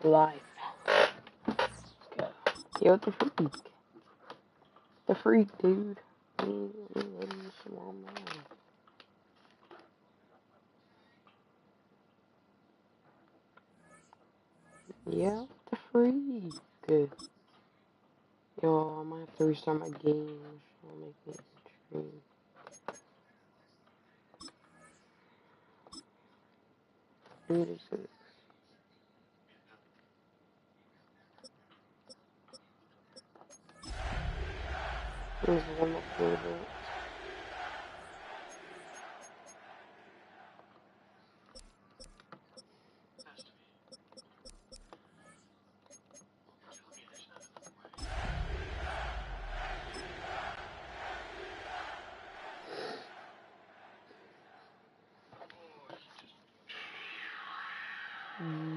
Life. Yo, the freak. The freak, dude. Yeah, the freak. Yo, I might have to restart my game. I'll make me stream. This is one of my favorites.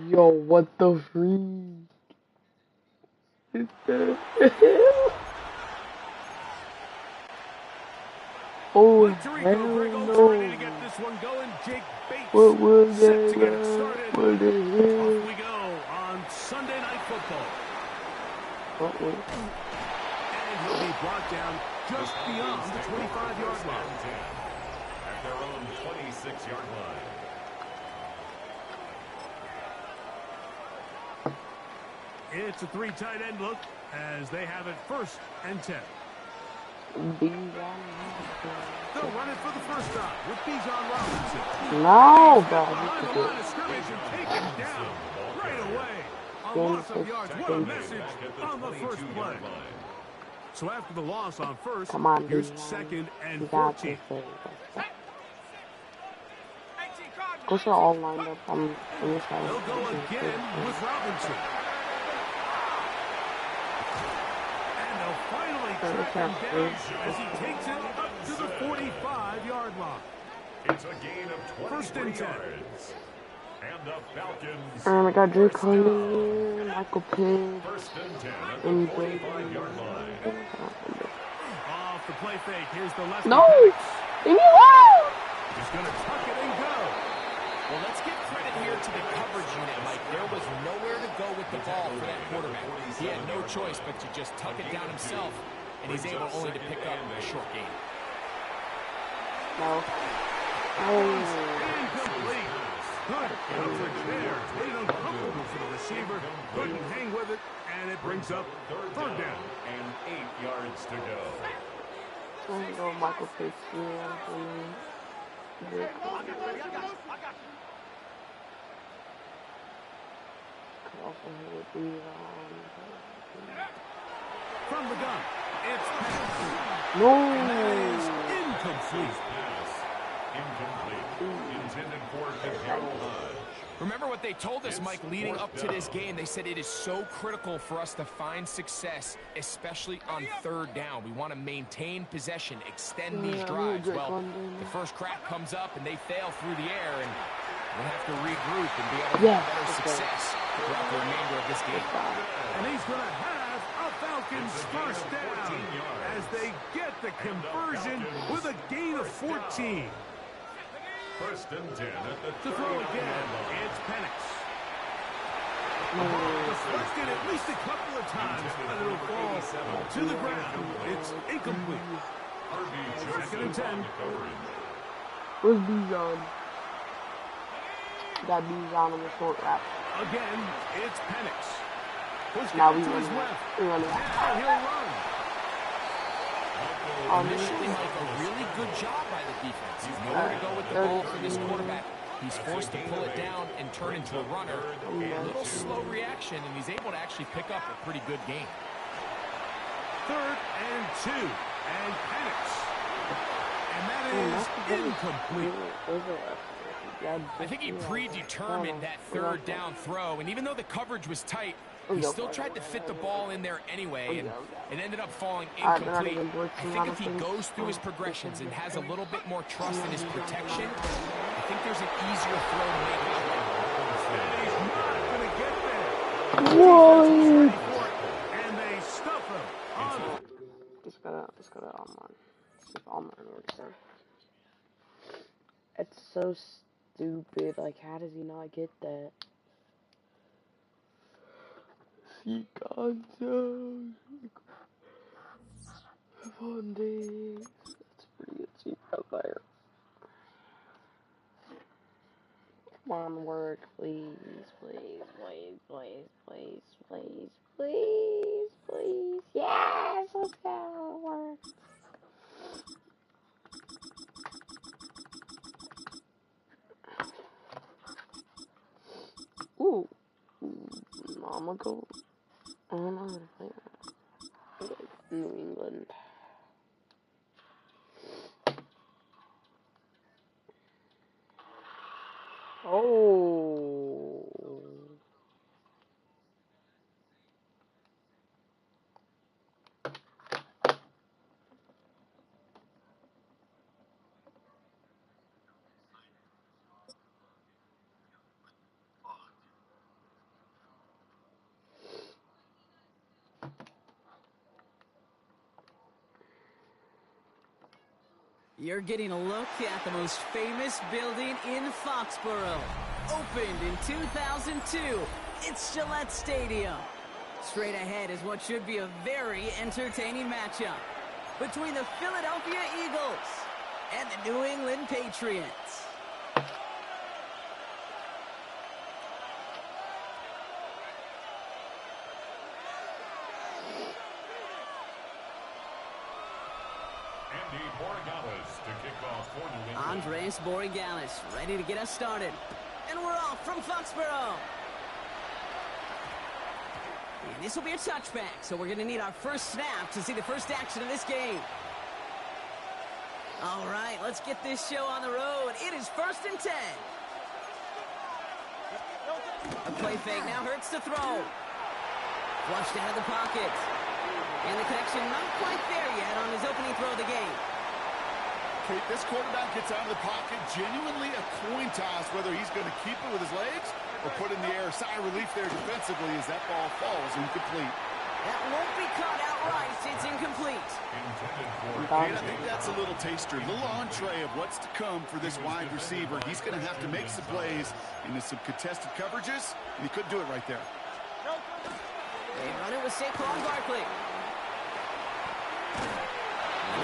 Yo, what the freak? Is that? Oh, hell no. What was that? What the hell? Off we go on Sunday Night Football. And he'll be brought down just beyond the 25-yard line. At their own 26-yard line. It's a three tight end look as they have it 1st and 10. They'll run it for the first time with Bijan Robinson. No, Behind the line of scrimmage and take him down right away. A loss of yards. What a message on the first play. So after the loss on first, here's 2nd and 14. Go to all lined up on this side. They'll go again with Robinson. And they'll finally track him down as he takes it up to the 45-yard line. It's a gain of 1st and 10. yards. And the Falcons. And I got Drew Conley, Michael Pitt, 1st and 10 at and the 45-yard line. Off the play fake. Here's the left. No! Leave me alone! He's going to tuck it and go. Well, let's give credit here to the coverage unit, Mike. There was nowhere to go with the ball for that quarterback. He had no choice but to just tuck it down himself, and he's able only to pick up a short gain. No. Incomplete. Good coverage there. Made it uncomfortable for the receiver. Couldn't hang with it, and it brings up 3rd down. And 8 yards to go. I'm going to go Michael Pitt. From the gun, it's pass. No. And that is incomplete. Pass. Incomplete. Intended for Harold Hodge. Remember what they told us, Mike, leading up to this game. They said it is so critical for us to find success, especially on 3rd down. We want to maintain possession, extend these drives. Well, the first crack comes up, and they fail through the air, and we'll have to regroup and be able to have better success throughout the remainder of this game. And he's going to have a Falcons 1st down as they get the conversion with a gain of 14. 1st and 10 at the To throw again, it's Penix. Deflected at least a couple of times, but it'll fall to the ground. It's incomplete. 2nd and 10. Where's Bijan? Got Bijan on the short wrap. Again, it's Penix. Pushed Now out we to his run. left. We run. Now he'll run. Initially, Mike, a really good job by the defense. He's nowhere to go with the ball for this quarterback. He's forced to pull it down and turn into a runner. A little slow reaction, and he's able to actually pick up a pretty good game. 3rd and 2. And Penix. And that is incomplete. I think he predetermined that 3rd down throw, and even though the coverage was tight, he still tried to fit the ball in there anyway, and it ended up falling incomplete. I think if he goes through his progressions and has a little bit more trust in his protection, I think there's an easier throw to make. And he's not going to get there. Whoa! And they stuff him. Just gotta online works there. It's so stupid. Like, how does he not get that? Sequences. Monday. That's pretty good seat out there. Come on, work, please, please, please, please, please, please, please, please. Yes, let's go, work. Ooh, I'm gonna go. I don't know how to play that. New England. Oh. You're getting a look at the most famous building in Foxborough. Opened in 2002, it's Gillette Stadium. Straight ahead is what should be a very entertaining matchup between the Philadelphia Eagles and the New England Patriots. Andres Borregales ready to get us started. And we're off from Foxborough. And this will be a touchback, so we're going to need our first snap to see the first action of this game. All right, let's get this show on the road. It is 1st and 10. A play fake now hurts to throw. Flushed out of the pocket. And the connection not quite there yet on his opening throw of the game. Kate, this quarterback gets out of the pocket, genuinely a coin toss whether he's going to keep it with his legs or put in the air. Sigh of relief there defensively as that ball falls incomplete. That won't be caught outright. It's incomplete. Kate, I think that's a little taster, a little entree of what's to come for this wide receiver. He's going to have to make some plays into some contested coverages, and he couldn't do it right there. They run it with Saquon Barkley.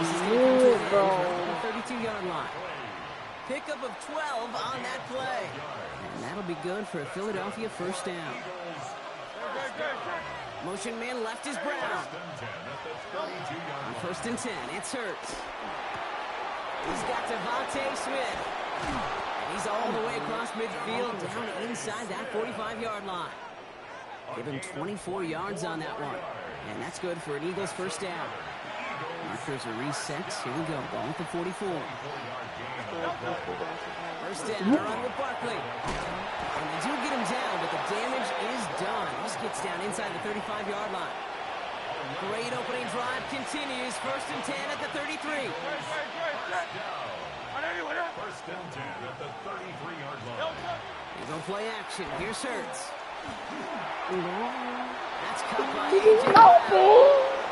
This is Bro. the 32-yard line. Pickup of 12 on that play. And that'll be good for a Philadelphia first down. Motion man left is Brown. On 1st and 10, it's Hurts. He's got Devontae Smith. And he's all the way across midfield down inside that 45-yard line. Give him 24 yards on that one. And that's good for an Eagles first down. Markers are reset. Here we go. Ball with the 44. First down, run with Barkley. And they do get him down, but the damage is done. This gets down inside the 35-yard line. Great opening drive continues. 1st and 10 at the 33. First and 10 at the 33-yard line. He's on play action. Here's Hurts. That's caught by AJ Brown.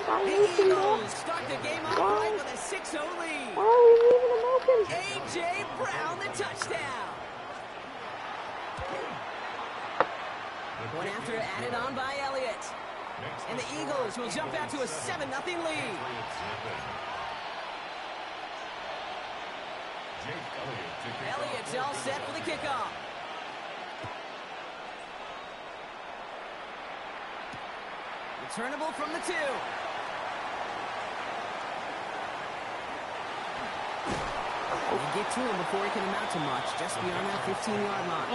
The Eagles start the game off right with a 6-0 lead. Why are we leaving him open? A.J. Brown, the touchdown. One after added on by Elliott. And the Eagles will jump out to a 7-0 lead. Elliott's all set for the kickoff. Returnable from the 2. They get to him before he can amount to much, just beyond that 15-yard line.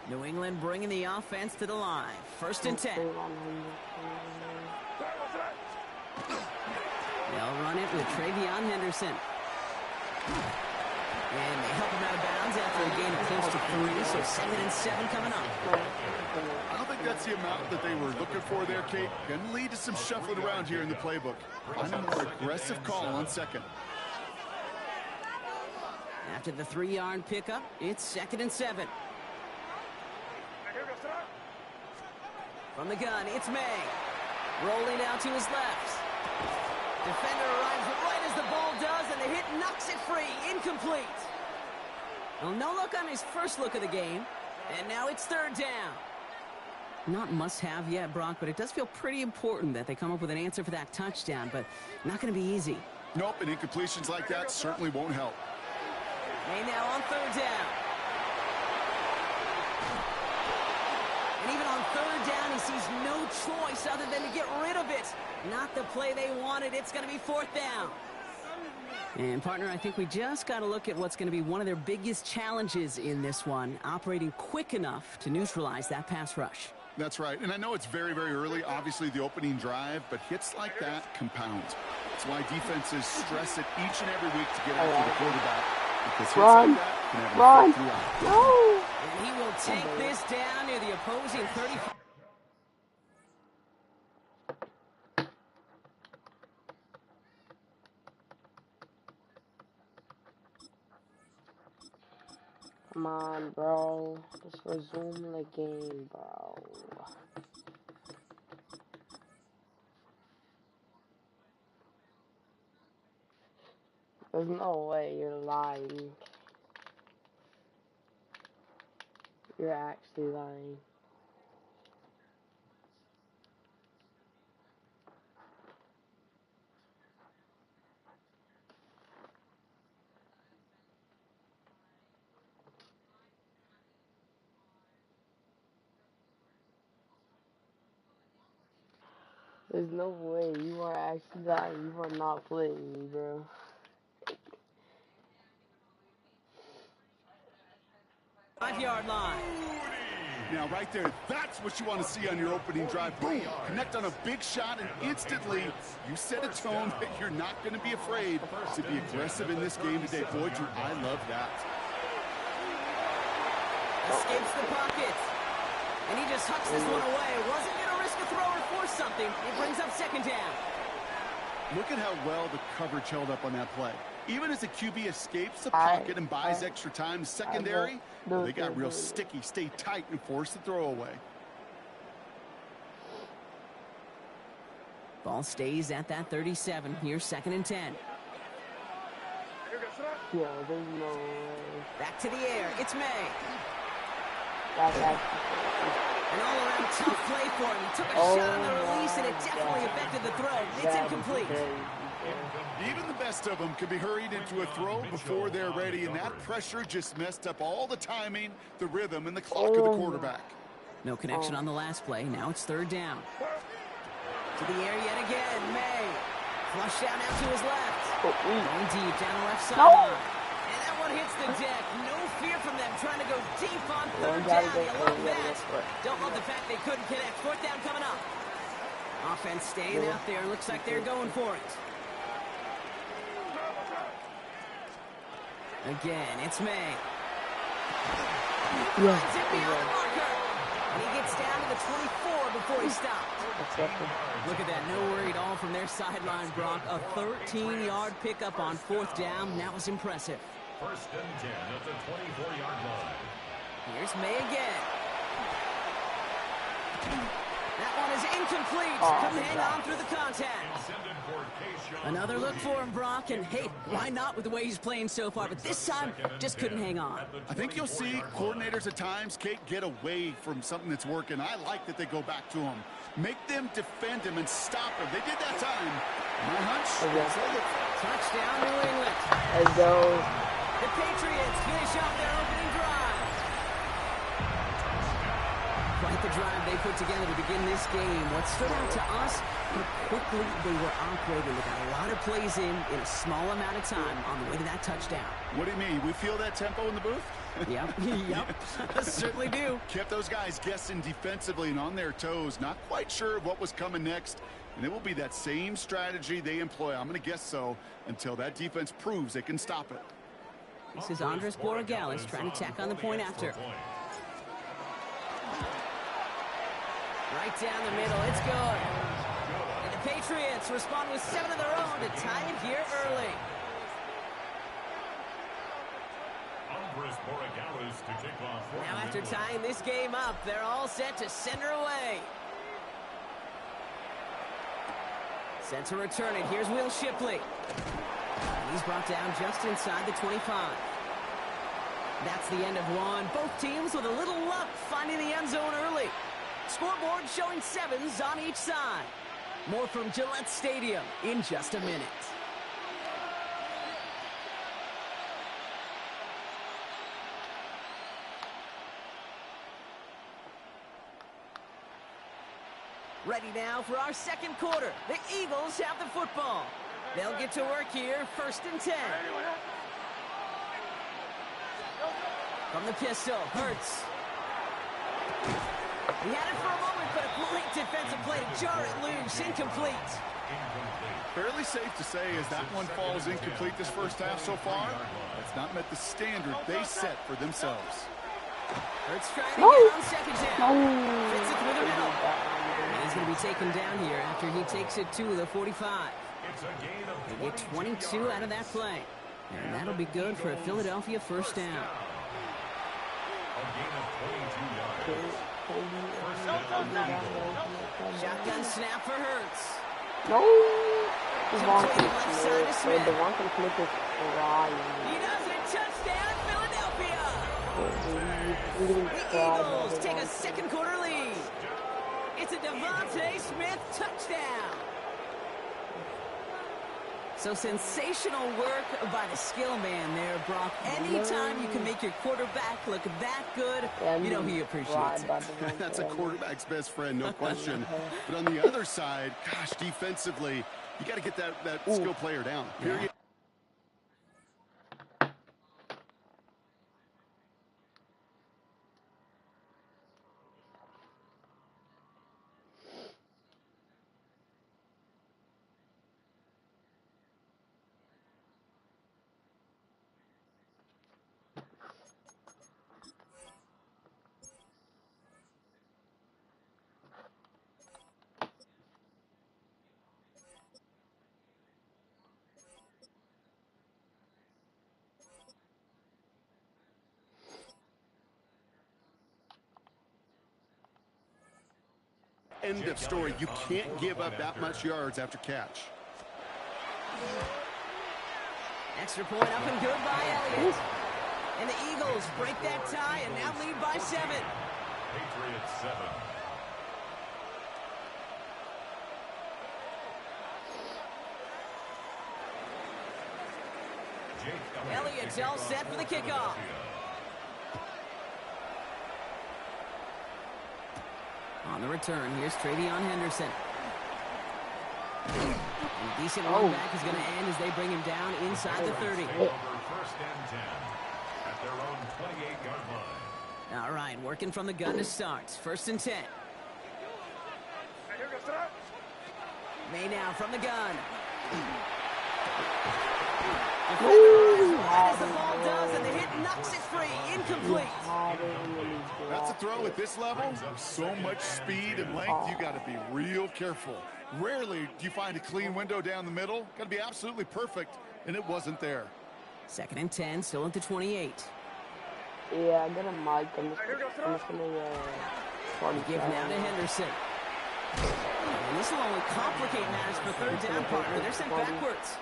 New England bringing the offense to the line. 1st and 10. They'll run it with Travion Henderson. And they help him out of bounds after a gain of close to 3, so 2nd and 7 coming up. I don't think that's the amount that they were looking for there, Kate. Going to lead to some shuffling around here in the playbook. Find a more aggressive call on 2nd. After the 3-yard pickup, it's 2nd and 7. From the gun, it's May. Rolling out to his left. Defender arrives right as the ball does, and the hit knocks it free. Incomplete. Well, no look on his first look of the game, and now it's third down. Not must-have yet, Brock, but it does feel pretty important that they come up with an answer for that touchdown, but not going to be easy. Nope, and incompletions like that certainly won't help. May now on third down. And even on third down, he sees no choice other than to get rid of it. Not the play they wanted. It's going to be fourth down. And, partner, I think we just got to look at what's going to be one of their biggest challenges in this one, operating quick enough to neutralize that pass rush. That's right. And I know it's very, very early, obviously the opening drive, but hits like that compound. That's why defenses stress it each and every week to get after the quarterback. Because hits like that can have an effect throughout. No! And he will take this down near the opposing 35. Come on, bro. Let's resume the game, bro. There's no way you're lying. You're actually lying. There's no way you are actually lying. You are not playing me, bro. Five-yard line. Now, right there, that's what you want to see on your opening drive. Boom! Connect on a big shot, and instantly, you set a tone that you're not going to be afraid to be aggressive in this game today. Boy, do I love that. Escapes the pocket. And he just hucks this one away. Wasn't going to risk a throw or force something. It brings up second down. Look at how well the coverage held up on that play. Even as the QB escapes the pocket and buys extra time, secondary, they got real sticky, stay tight, and force the throw away. Ball stays at that 37. Here's second and 10. Yeah, there's no way. Back to the air. It's May. That's An all-around tough play for him. He took a shot on the release, and it definitely affected the throw. It's incomplete. Even the best of them can be hurried into a throw before they're ready, and that pressure just messed up all the timing, the rhythm, and the clock of the quarterback. No connection on the last play. Now it's third down. To the air yet again. May. Flush down out to his left. Going deep down the left sideline. And that one hits the deck. No fear from them trying to go deep on third down. You love that. Don't love the fact they couldn't connect. Fourth down coming up. Offense staying out there. Looks like they're going for it. Again, it's May. Runs it beyond the marker. And he gets down to the 24 before he stopped. Look at that. No worry at all from their sideline, Brock. A 13-yard pickup on fourth down. That was impressive. First and 10 at the 24-yard line. Here's May again. That one is incomplete. Couldn't hang on through the contact. Another look for him, Brock, and hey, why not with the way he's playing so far? But this time, just couldn't hang on. I think you'll see coordinators at times, Kate, get away from something that's working. I like that they go back to him. Make them defend him and stop him. They did that time. My hunch. Touchdown, New England. Let's go. The Patriots finish off their opening drive. Quite the drive they put together to begin this game. What stood out to us, how quickly they were operating. They got a lot of plays in a small amount of time on the way to that touchdown. What do you mean? We feel that tempo in the booth? Yep, certainly do. Kept those guys guessing defensively and on their toes, not quite sure what was coming next. And it will be that same strategy they employ, I'm going to guess so, until that defense proves they can stop it. This is Andres Borregales trying to tack on the point after. Right down the middle, it's good. And the Patriots respond with 7 of their own to tie it here early. Now after tying this game up, they're all set to send her away. Set to return it. Here's Will Shipley. And he's brought down just inside the 25. That's the end of one. Both teams with a little luck finding the end zone early. Scoreboard showing 7s on each side. More from Gillette Stadium in just a minute. Ready now for our second quarter. The Eagles have the football. They'll get to work here, 1st and 10. From the pistol, Hurts. He had it for a moment, but a great defensive play to jar it loose. Incomplete. Fairly safe to say as that one falls incomplete this first half so far, it's not met the standard they set for themselves. Hurts trying to get on 2nd down. Fits it through the middle. And he's going to be taken down here after he takes it to the 45. They get 22 out of that play. And that'll be good for a Philadelphia 1st down. Shotgun snap for Hurts. No! Devontae Smith. Devontae Smith is crying. He does it. Touchdown, Philadelphia! The Eagles take a second quarter lead. It's a Devontae Smith touchdown. So sensational work by the skill man there, Brock. Anytime you can make your quarterback look that good, you know he appreciates it. That's a quarterback's best friend, no question. But on the other side, gosh, defensively, you got to get that skill player down, period. End of story. You can't give up that much yards after catch. Extra point up and good by Elliott. And the Eagles break that tie and now lead by 7. Patriots 7. Elliott's all set for the kickoff. On the return, here's Travion Henderson. And a decent run back is going to end as they bring him down inside the 30. 1st and 10 at their own 28-yard line. All right, working from the gun to start. 1st and 10. May now from the gun. As the ball does, and the hit knocks it free. Incomplete. That's a throw at this level. So much speed and length, you got to be real careful. Rarely do you find a clean window down the middle. Got to be absolutely perfect, and it wasn't there. 2nd and 10, still at the 28. Yeah, I got a mic. I'm just gonna Give now to Henderson. And this will only complicate matters for 3rd down, partner. They're sent backwards.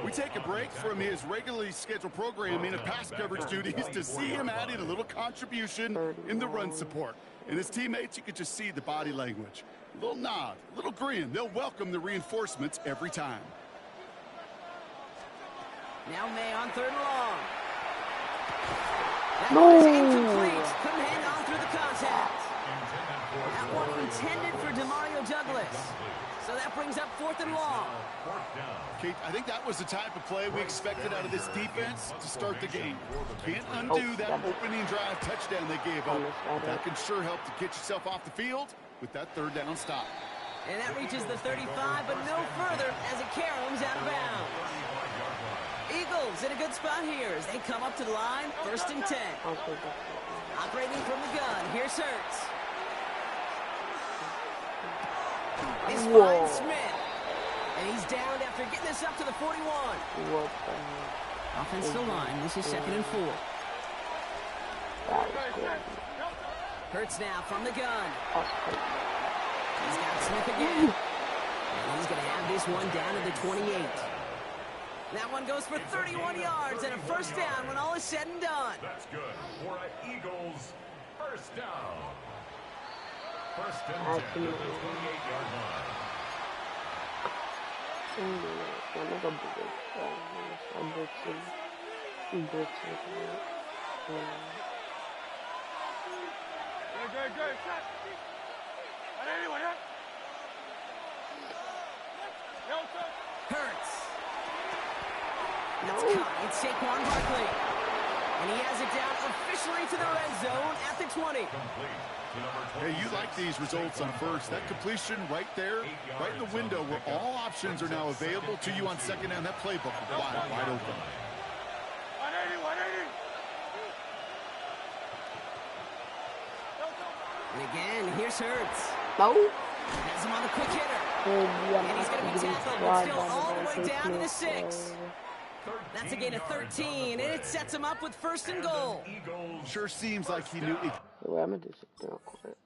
We take a break from his regularly scheduled programming of pass coverage duties to see him add in a little contribution in the run support. And his teammates, you could just see the body language. A little nod, a little grin. They'll welcome the reinforcements every time. Now May on 3rd and long. That one is incomplete. Couldn't hang on through the contact. That one intended for Demario Douglas. So that brings up 4th and long. Kate, I think that was the type of play we expected out of this defense to start the game. Can't undo that opening drive touchdown they gave up. That can sure help to get yourself off the field with that 3rd down stop. And that reaches the 35, but no further as it caroms out of bounds. Eagles in a good spot here as they come up to the line, 1st and 10. Operating from the gun, here's Hurts. This finds Smith. And he's down after getting this up to the 41. Offensive line, this is 2nd and 4. Hurts now from the gun. He's got Smith again. And he's going to have this one down to the 28. That one goes for 31 yards and a first down when all is said and done. That's good for an Eagles first down. First and 10 at the 28-yard line. Hurts. That's caught. It's Saquon Barkley. And he has it down officially to the red zone at the 20. Hey, you like these results on first. That completion right there, right in the window where all options are now available to you on second down. That playbook wide open. 180. And again, here's Hurts. No. Has him on the quick hitter. And he's going to be tackled, but still all the way down to the 6. That's a gain of 13, and it sets him up with first and goal. Sure seems like he knew it. Wait, I'm gonna do something real quick.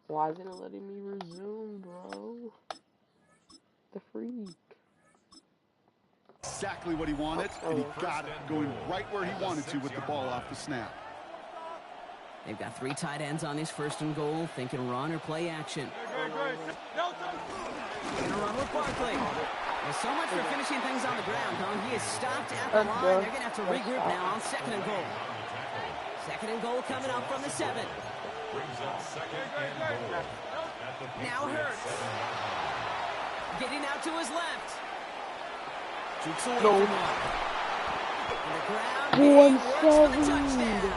Why isn't it letting me resume, bro? The freak. Exactly what he wanted, and he got it, going right where he wanted to with the ball off the snap. They've got 3 tight ends on this first and goal, thinking run or play action. Gonna run with Barkley. Well, so much for finishing things on the ground, huh? He is stopped at the line. They're gonna have to regroup now on second and goal. Second and goal coming up from the 7. Now Hurts. Getting out to his left. Jukes away from one. On the ground, he works for the touchdown.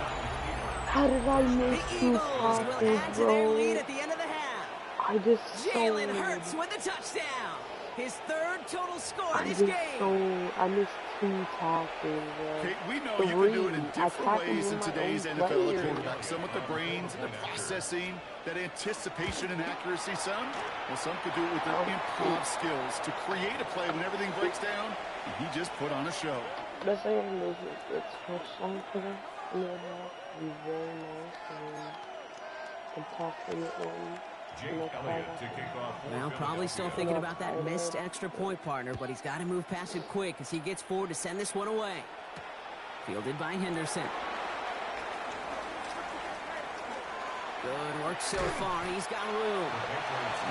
How did I miss The 2 Eagles will tackles, add to their lead bro? at the end of the half. I just Jalen Hurts with the touchdown. His 3rd total score I this just game. I missed 2 tackles, bro. Okay, we know you can do it in different ways in today's NFL quarterback. Some with the brains and the processing, that anticipation and accuracy. Some could do it with their improv skills to create a play when everything breaks down. And he just put on a show. Let's say I'm losing a touchdown for them. It would be very nice and possibly one. Well, probably still thinking about that missed extra point, partner, but he's got to move past it quick as he gets forward to send this one away. Fielded by Henderson. Good work so far. He's got room.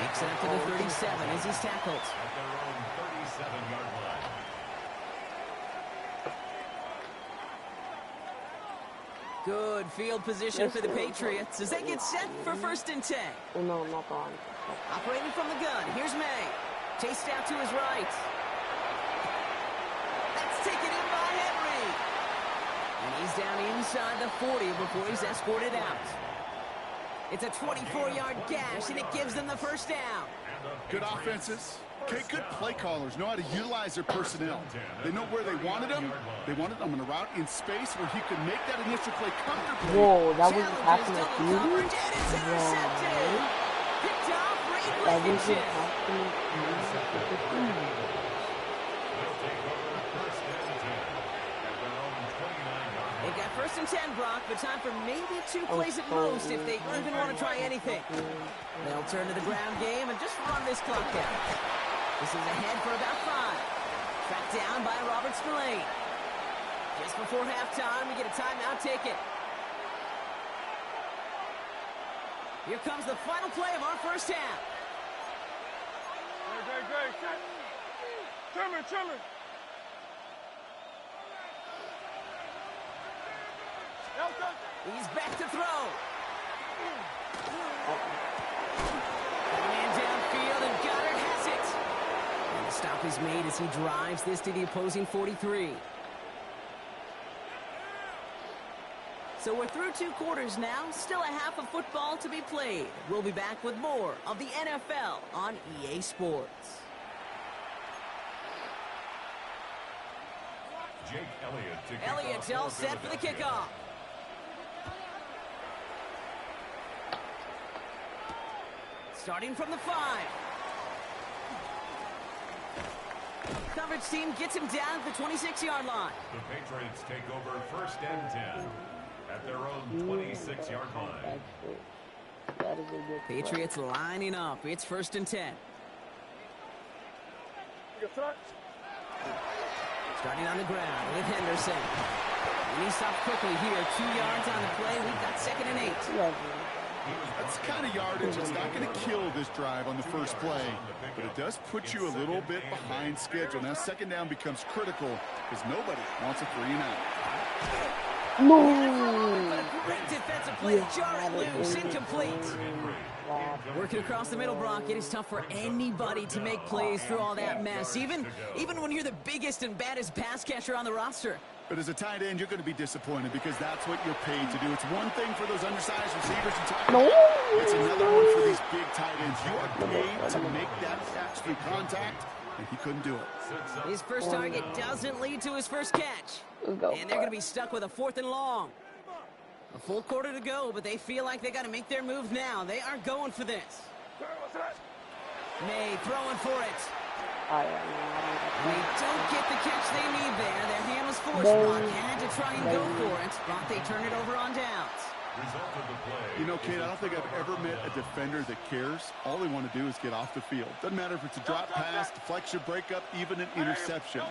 Makes it up to the 37 as he's tackled. At their own 37-yard line. Good field position for the Patriots as they get set for first and 10. No, not gone. Operating from the gun, here's May. Chased out to his right. That's taken in by Henry. And he's down inside the 40 before he's escorted out. It's a 24-yard gash, and it gives them the first down. Good offenses. Okay, good play callers know how to utilize their personnel. They know where they wanted them. They wanted them in a route in space where he could make that initial play comfortably. Whoa, that was happening at Double coverage, and it's intercepted. Picked off Ray Blankenship. They've got first and 10, Brock, but time for maybe 2 plays at most if they even want to try anything. They'll turn to the ground game and just run this clock out. This is ahead for about 5. Tracked down by Robert Spillane. Just before halftime, we get a timeout ticket. Here comes the final play of our first half. Great. Trimmer. He's back to throw. Man downfield, and Goddard has it. And the stop is made as he drives this to the opposing 43. So we're through 2 quarters now. Still a half of football to be played. We'll be back with more of the NFL on EA Sports. Jake Elliott's all set for the kickoff. Starting from the 5. Coverage team gets him down at the 26-yard line. The Patriots take over 1st and 10 at their own 26-yard line. That is a good Patriots lining up. It's 1st and 10. Starting on the ground with Henderson. And he stopped quickly here. 2 yards on the play. We've got 2nd and 8. That's the kind of yardage that's not going to kill this drive on the first play, but it does put you a little bit behind schedule. Now 2nd down becomes critical because nobody wants a 3 and out. No! Great defensive play to jar it loose. Incomplete. Working across the middle, Brock. It is tough for anybody to make plays through all that mess, even when you're the biggest and baddest pass catcher on the roster. But as a tight end, you're going to be disappointed because that's what you're paid to do. It's one thing for those undersized receivers you talk about. It's another one for these big tight ends. You are paid to make that catch through contact, and he couldn't do it. His first target doesn't lead to his first catch. And they're going to be stuck with a 4th and long. A full quarter to go, but they feel like they got to make their move now. They are going for this. May throwing for it. They don't get the catch they need there. Their hand was forced. Brock had to try and go for it. Brock, they turn it over on downs. You know, Kate, I don't think I've ever met a defender that cares. All they want to do is get off the field. Doesn't matter if it's a drop pass, deflection, breakup, even an interception.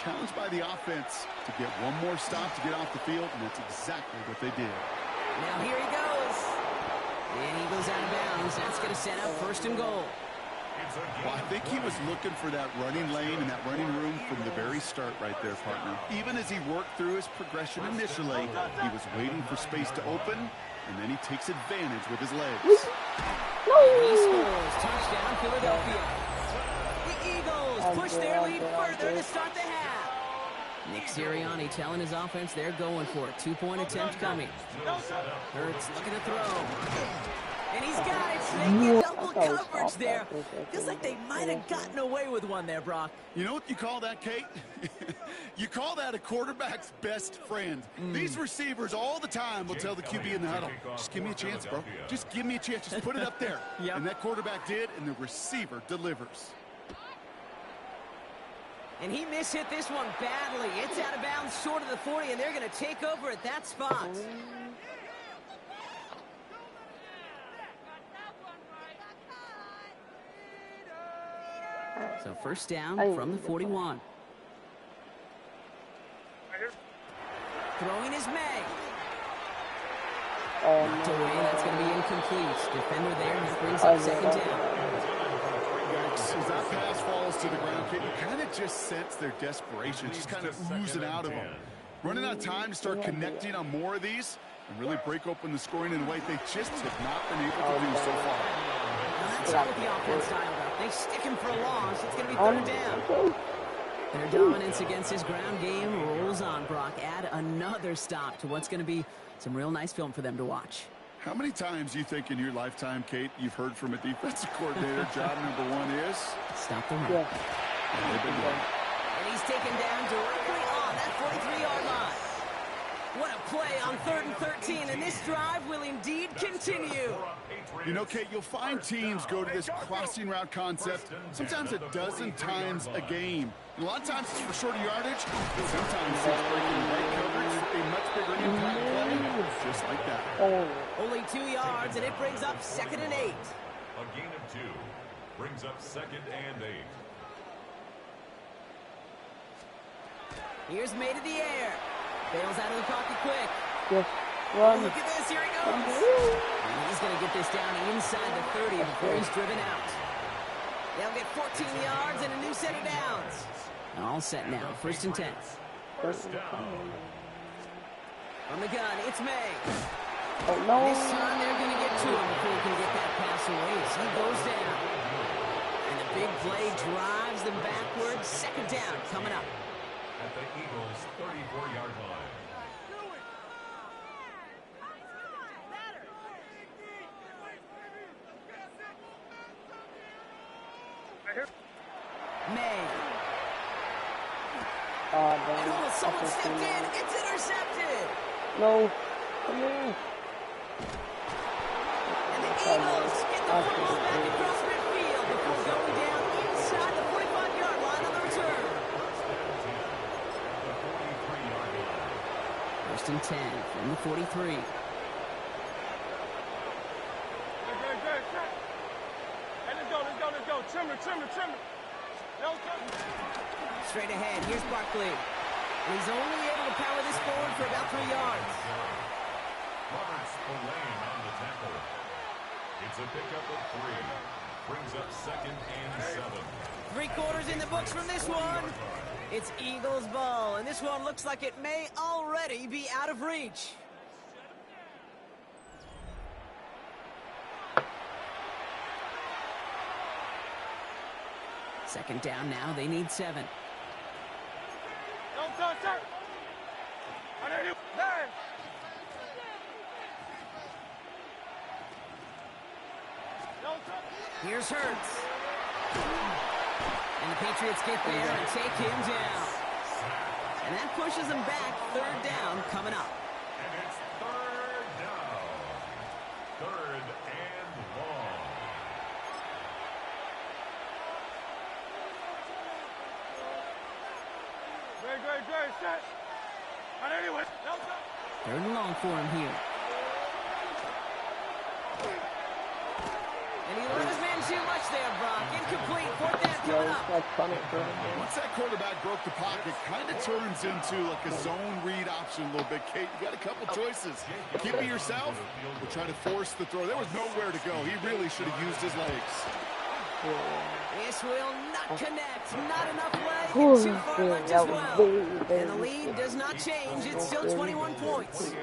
Challenged by the offense to get one more stop to get off the field, and that's exactly what they did. Now here he goes. And he goes out of bounds. That's going to set up 1st and goal. Well, I think he was looking for that running lane and that running room from the very start right there, partner. Even as he worked through his progression initially, he was waiting for space to open, and then he takes advantage with his legs. And he scores. Touchdown, Philadelphia. The Eagles push their lead further to start the half. Nick Sirianni telling his offense they're going for it. 2-point attempt coming. Hurts looking to throw. And he's got it. So they get double coverage there. Feels like they might have gotten away with one there, Brock. You know what you call that, Kate? You call that a quarterback's best friend. These receivers all the time will tell the QB in the huddle, just give me a chance, bro. Just give me a chance. Just put it up there. Yep. And that quarterback did, and the receiver delivers. And he mishit this one badly. It's out of bounds short of the 40, and they're going to take over at that spot. So 1st down from the 41. Throwing is May. Knocked away. That's going to be incomplete. Defender there, and that brings up 2nd down. As that pass falls to the ground, Kate, you kind of just sense their desperation, just kind of oozing out of them. Running out of time to start connecting on more of these and really break open the scoring in a way they just have not been able to do so far. Well, that's how the offense dialed up. They stick him for a loss. It's going to be 3rd down. Their dominance against his ground game rolls on, Brock. Add another stop to what's going to be some real nice film for them to watch. How many times do you think in your lifetime, Kate, you've heard from a defensive coordinator, job number 1 is? Stop the run. And he's taken down directly on that 43-yard line. What a play on 3rd and 13, and this drive will indeed continue. You know, Kate, you'll find teams go to this crossing route concept sometimes a dozen times a game. A lot of times it's for shorter yardage, but sometimes it's breaking right coverage for a much bigger impact play, just like that. Only 2 yards, and it brings up 2nd and 8. A gain of 2 brings up 2nd and 8. Here's May to the air. Bails out of the pocket quick. Run. Look at this, here he goes. And he's going to get this down inside the 30 before he's driven out. They'll get 14 yards and a new set of downs. All set now, 1st and 10. First down. From the gun, it's May. Oh, no. This time they're going to get to him before he can get that pass away as he goes down. And the big play drives them backwards. 2nd down coming up. At the Eagles' 34-yard line. May. Oh, Someone stepped in. It's intercepted. No. Come here. And the Eagles get the football back across midfield before going down inside the 45-yard line on the return. First and 10 from the 43. Let's go. Trimmer. Straight ahead, here's Barkley. He's only able to power this forward for about 3 yards. Roberts Spillane on the tackle. It's a pickup of 3. Brings up 2nd and 7. 3 quarters in the books from this one. It's Eagles ball, and this one looks like it may already be out of reach. Second down now, they need 7. Here's Hurts. And the Patriots get there and take him down. And that pushes them back. 3rd down coming up. And it's 3rd down. 3rd and long. Great. Set. Anyway. 3rd and long for him here. And he let his man too much there, Brock. Incomplete. 4th down coming up. Once that quarterback broke the pocket, kind of turns into like a zone read option a little bit. Kate, you got a couple choices. Keep it yourself or try to force the throw. There was nowhere to go. He really should have used his legs. This will not connect. Not enough leg. And too far left as well. And the lead does not change. It's still 21 points.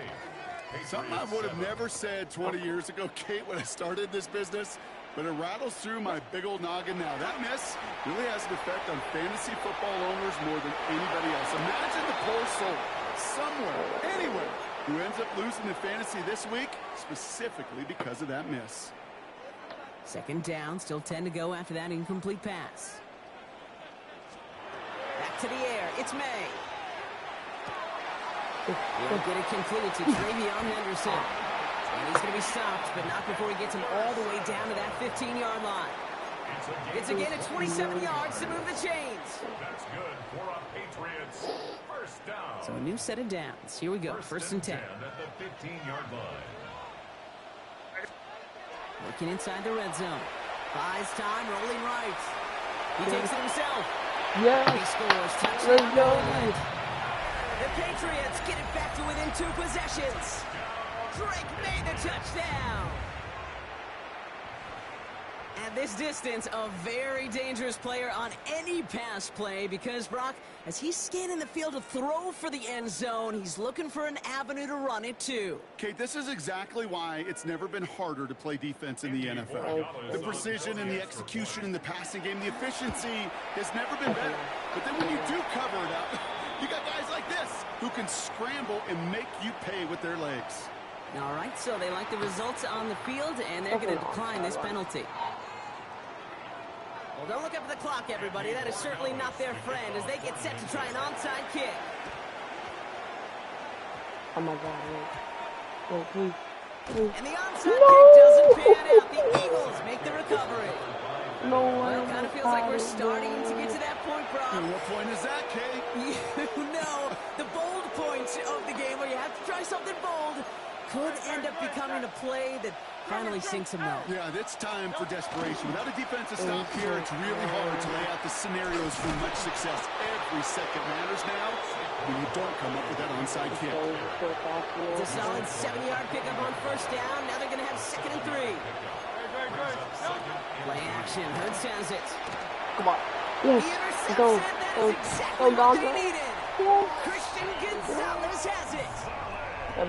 Something I would have never said 20 years ago, Kate, when I started this business, but it rattles through my big old noggin now. That miss really has an effect on fantasy football owners more than anybody else. Imagine the poor soul somewhere, anywhere, who ends up losing in fantasy this week, specifically because of that miss. Second down, still 10 to go after that incomplete pass. Back to the air, it's May. He'll get it completed to Travion Henderson. And he's going to be stopped, but not before he gets him all the way down to that 15-yard line. It's again at 27 yards to move the chains. That's good for a Patriots. 1st down. So a new set of downs. Here we go, 1st and 10. At the 15-yard line. Looking inside the red zone. Buys time, rolling right. He takes it himself. Yeah. He scores. Let's go. The Patriots get it back to within 2 possessions. Drake made the touchdown. At this distance, a very dangerous player on any pass play because, Brock, as he's scanning the field to throw for the end zone, he's looking for an avenue to run it to. Kate, this is exactly why it's never been harder to play defense in the NFL. The precision and the execution in the passing game, the efficiency has never been better. But then when you do cover it up, you got guys like this who can scramble and make you pay with their legs. All right, so they like the results on the field, and they're going to decline this penalty. Well, don't look up at the clock, everybody. That is certainly not their friend as they get set to try an onside kick. Oh my God. Please. And the onside kick doesn't pan out. The Eagles make the recovery. No way. Well, it kind of feels like we're starting to get to that point, Brock. And what point is that, Kate? You know, the bold point of the game where you have to try something bold could end up becoming a play that finally sinks him though. Yeah, it's time for desperation. Without a defensive stop here, it's really hard to lay out the scenarios for much success. Every second matters now when you don't come up with that onside kick. It's a solid 7-yard pickup on 1st down. Now they're going to have 2nd and 3. Play action. Hurts has it. Come on. Yes. He intercepts Go. it. That is exactly what they needed. Yes. Christian Gonzalez has it. The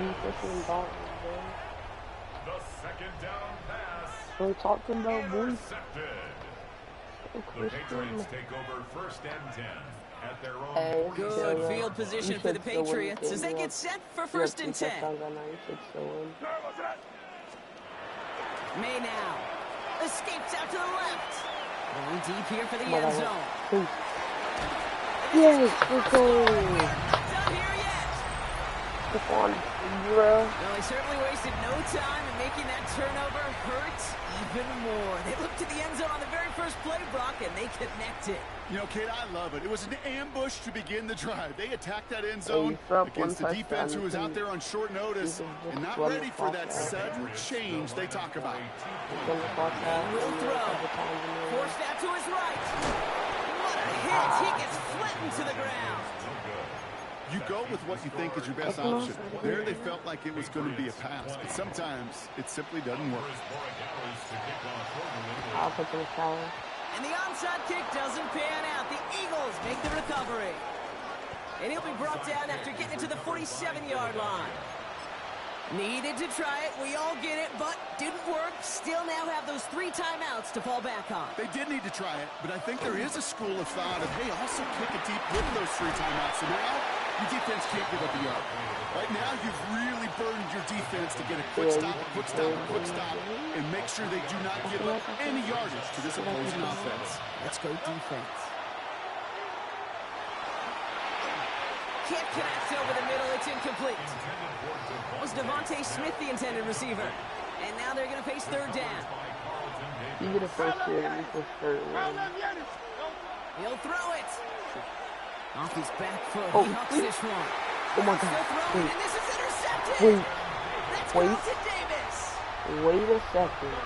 2nd down pass. We're talking about boys. Intercepted. The Patriots take over 1st and 10 at their own. Good field position for the Patriots as they get set for 1st and 10. May now escapes out to the left. Going deep here for the end zone. Yes, we're going. Not done here yet. Stephon, bro. Well, they certainly wasted no time in making that turnover hurt even more. They looked to the end zone on the very first play, Brock, and they connected. You know, kid, I love it. It was an ambush to begin the drive. They attacked that end zone against the defense who was out there on short notice and not ready for that sudden change they talk about. Will throw. Forced out to his right. What a hit. He gets flattened to the ground. You go with what you think is your best option. There they felt like it was going to be a pass, but sometimes it simply doesn't work. I'll put the shower. And the onside kick doesn't pan out. The Eagles make the recovery. And he'll be brought down after getting it to the 47-yard line. Needed to try it. We all get it, but didn't work. Still now have those 3 timeouts to fall back on. They did need to try it, but I think there is a school of thought of, hey, also kick it deep with those 3 timeouts. So now your defense can't give up a yard. Right now, you've really burdened your defense to get a quick stop, and make sure they do not give up any yardage to this opposing offense. Let's go defense. Can't connect over the middle. It's incomplete. Was Devontae Smith the intended receiver? And now they're going to face 3rd down. You get a first year, you for sure. He'll throw it. Off his back foot. Oh, he hucks this one. Oh my God. Wait. And this is intercepted. Wait. That's Wait. Carlton Davis. Wait a second.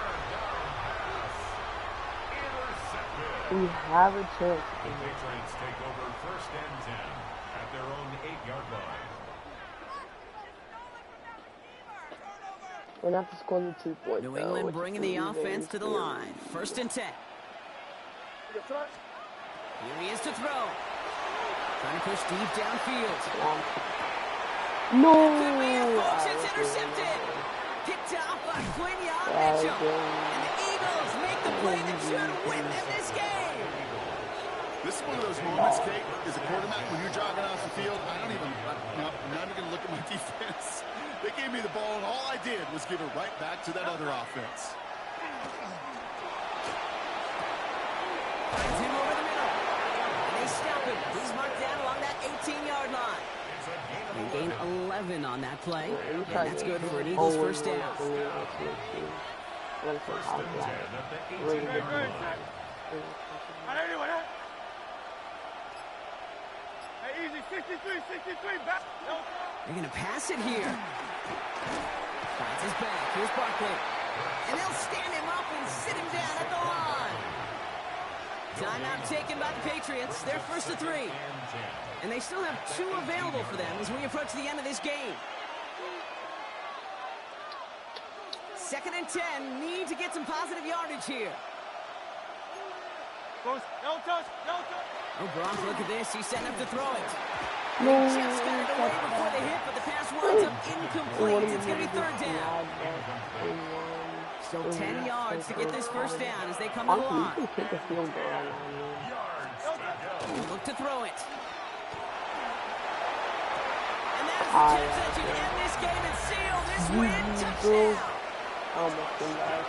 We have a chance. Patriots take over 1st and 10 at their own 8-yard line. We're not just scoring 2 points. New England bringing the offense to the line. 1st and 10. Here he is to throw. Trying to push deep downfield. No! Folks, it's intercepted. Picked off by Quinion Mitchell. And the Eagles make the play that should win them this game. This is one of those moments, Kate, as a quarterback, when you're jogging off the field, I'm not even going to look at my defense. They gave me the ball, and all I did was give it right back to that other offense. Finds him over the middle. And they stop him. He's marked down along that 18-yard line. They gain 11 on that play. And that's good for an Eagles first down. Easy, 63, back. They're going to pass it here. Finds his back. Here's Barkley. And they'll stand him up and sit him down at the line. Timeout taken by the Patriots. They're 1st and 3. And they still have 2 available for them as we approach the end of this game. 2nd and 10. Need to get some positive yardage here. No touch. Oh, Brock, look at this. He's setting up to throw it. No! Just got it away before they hit, but the pass winds up incomplete. It's going to be 3rd down. Still 10 yards to get this first down as they come to the line. You can kick a field goal. Look to throw it. And that is the catch that should end this game and seal this win. Touchdown. Oh my goodness.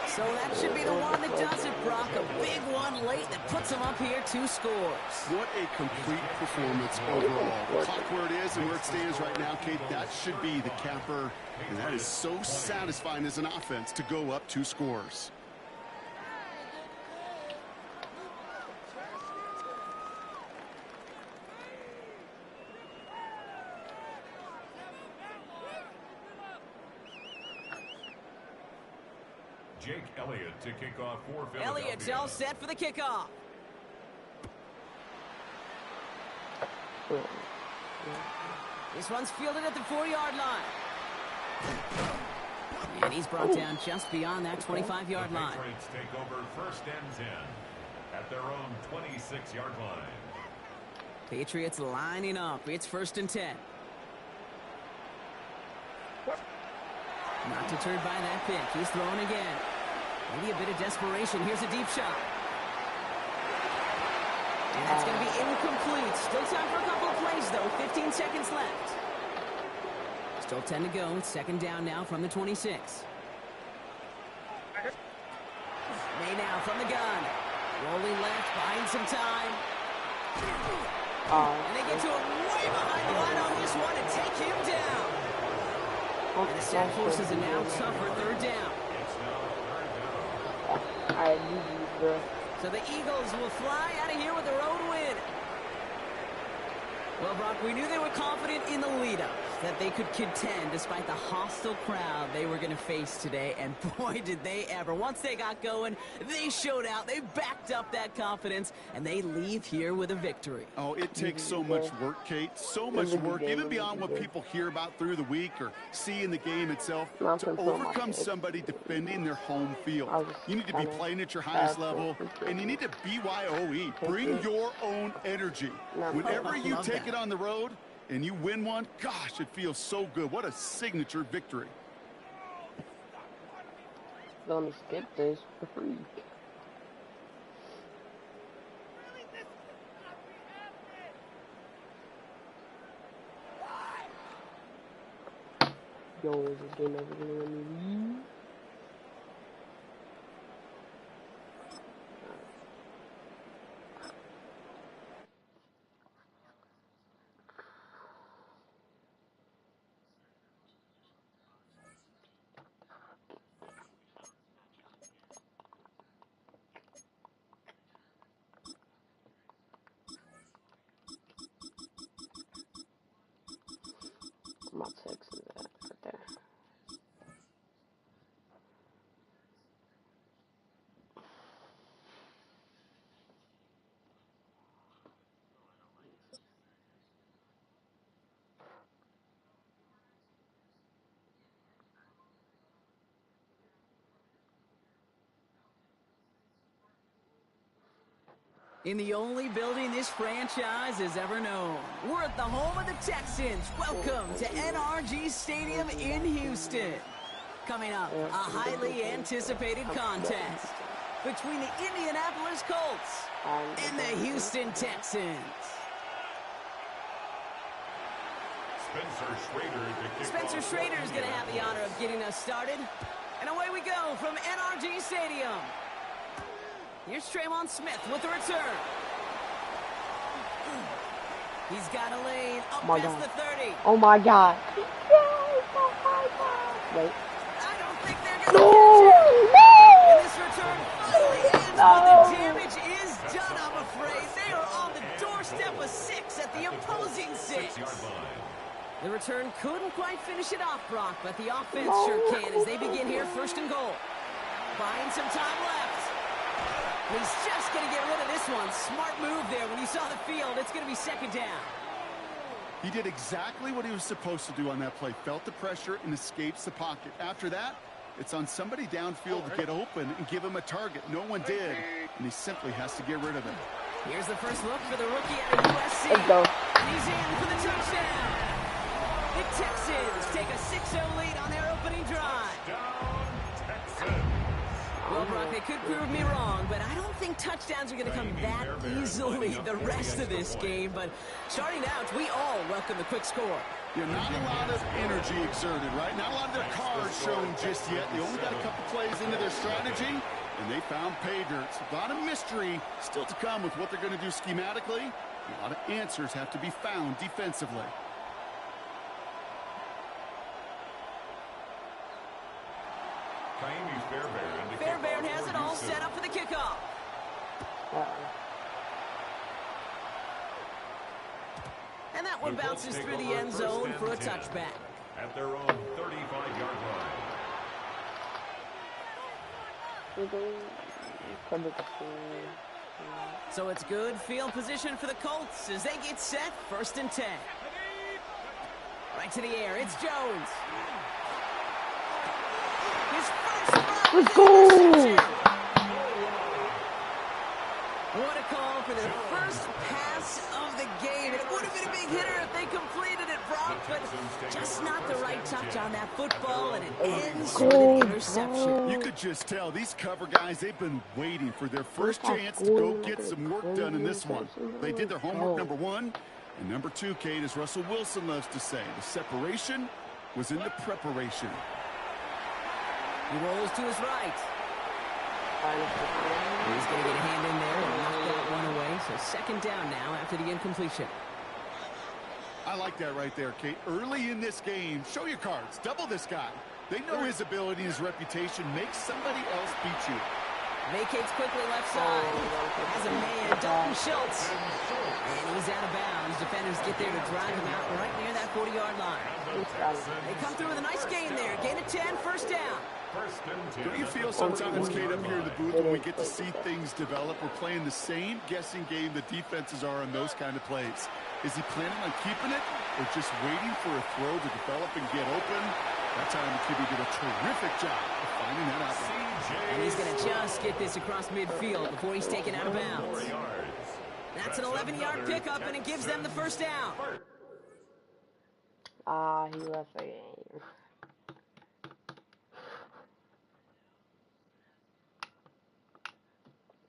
So that should be the one that does it, Brock. A big one late that puts them up here 2 scores. What a complete performance overall. The clock where it is and where it stands right now, Kate, that should be the capper. And that is so satisfying as an offense to go up 2 scores. Jake Elliott to kick off for Philadelphia. Elliott's all set for the kickoff. This one's fielded at the 4-yard line. And he's brought down just beyond that 25-yard line. The Patriots take over 1st and 10 at their own 26-yard line. Patriots lining up. It's 1st and 10. Not deterred by that pick. He's throwing again. Maybe a bit of desperation. Here's a deep shot. And that's going to be incomplete. Still time for a couple of plays, though. 15 seconds left. Still 10 to go. It's 2nd down now from the 26. May now from the gun. Rolling left, buying some time. And they get to him way behind the line on this one and take him down. And the sack forces a now tougher third down. So the Eagles will fly out of here with a road win. Well, Brock, we knew they were confident in the lead-up, that they could contend despite the hostile crowd they were going to face today. And boy, did they ever. Once they got going, they showed out. They backed up that confidence, and they leave here with a victory. Oh, it takes so much work, Kate. So much work, even beyond what people hear about through the week or see in the game itself, to overcome somebody defending their home field. You need to be playing at your highest level, and you need to BYOE. Bring your own energy. Whenever you take it on the road and you win one, gosh, it feels so good. What a signature victory. Let me skip this. Yo, is this game ever gonna let me leave? My text is that right there. In the only building this franchise has ever known. We're at the home of the Texans. Welcome to NRG Stadium in Houston. Coming up, a highly anticipated contest between the Indianapolis Colts and the Houston Texans. Spencer Schrader is going to have the honor of getting us started. And away we go from NRG Stadium. Here's Tremon Smith with the return. He's got a lane up past the 30. Oh my god. Yes, oh my god. Wait. I don't think they're going to catch him. And this return finally ends, but the damage is done, I'm afraid. They are on the doorstep of 6 at the opposing 6. The return couldn't quite finish it off, Brock, but the offense sure can as they begin here first and goal. Buying some time left. He's just going to get rid of this one. Smart move there when he saw the field. It's going to be second down. He did exactly what he was supposed to do on that play. Felt the pressure and escapes the pocket. After that, it's on somebody downfield to get open and give him a target. No one did, and he simply has to get rid of it. Here's the first look for the rookie out of USC. Let's go. He's in for the touchdown. The Texans take a 6-0 lead on their opening drive. Well, Brock, they could prove me wrong, but I don't think touchdowns are going to come that easily the rest of this game. But starting out, we all welcome the quick score. Yeah, not a lot of energy exerted, right? Not a lot of their cards shown just yet. They only got a couple plays into their strategy, and they found pay dirt. A lot of mystery still to come with what they're going to do schematically. A lot of answers have to be found defensively. Fairbairn has it all set up for the kickoff. And that one bounces through the end zone for a touchback. At their own 35-yard line. So it's good field position for the Colts as they get set first and 10. Right to the air, it's Jones. Let's go! What a call for their first pass of the game. It would have been a big hitter if they completed it, Brock, but just not the right touch on that football, and it ends with an interception. You could just tell these cover guys, they've been waiting for their first chance to go get some work done in this one. They did their homework, number one, and number two, Kate, as Russell Wilson loves to say, the separation was in the preparation. He rolls to his right. He's going to get a hand in there and knock that one away. So second down now after the incompletion. I like that right there, Kate. Early in this game, show your cards. Double this guy. They know his ability, his reputation. Make somebody else beat you. Vacates quickly left side. Has a man, Dalton Schultz. And he's out of bounds. Defenders get there to drive him out right near that 40-yard line. They come through with a nice gain there. Gain of 10, first down. Don't you feel sometimes, Kate, up here in the booth when we get to see things develop? We're playing the same guessing game the defenses are on those kind of plays. Is he planning on keeping it or just waiting for a throw to develop and get open? That time, McKibbe did a terrific job of finding that out. And he's going to just get this across midfield before he's taken out of bounds. That's an 11-yard pickup, and it gives them the first down. He left the game.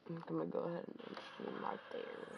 I'm gonna go ahead and stream right there.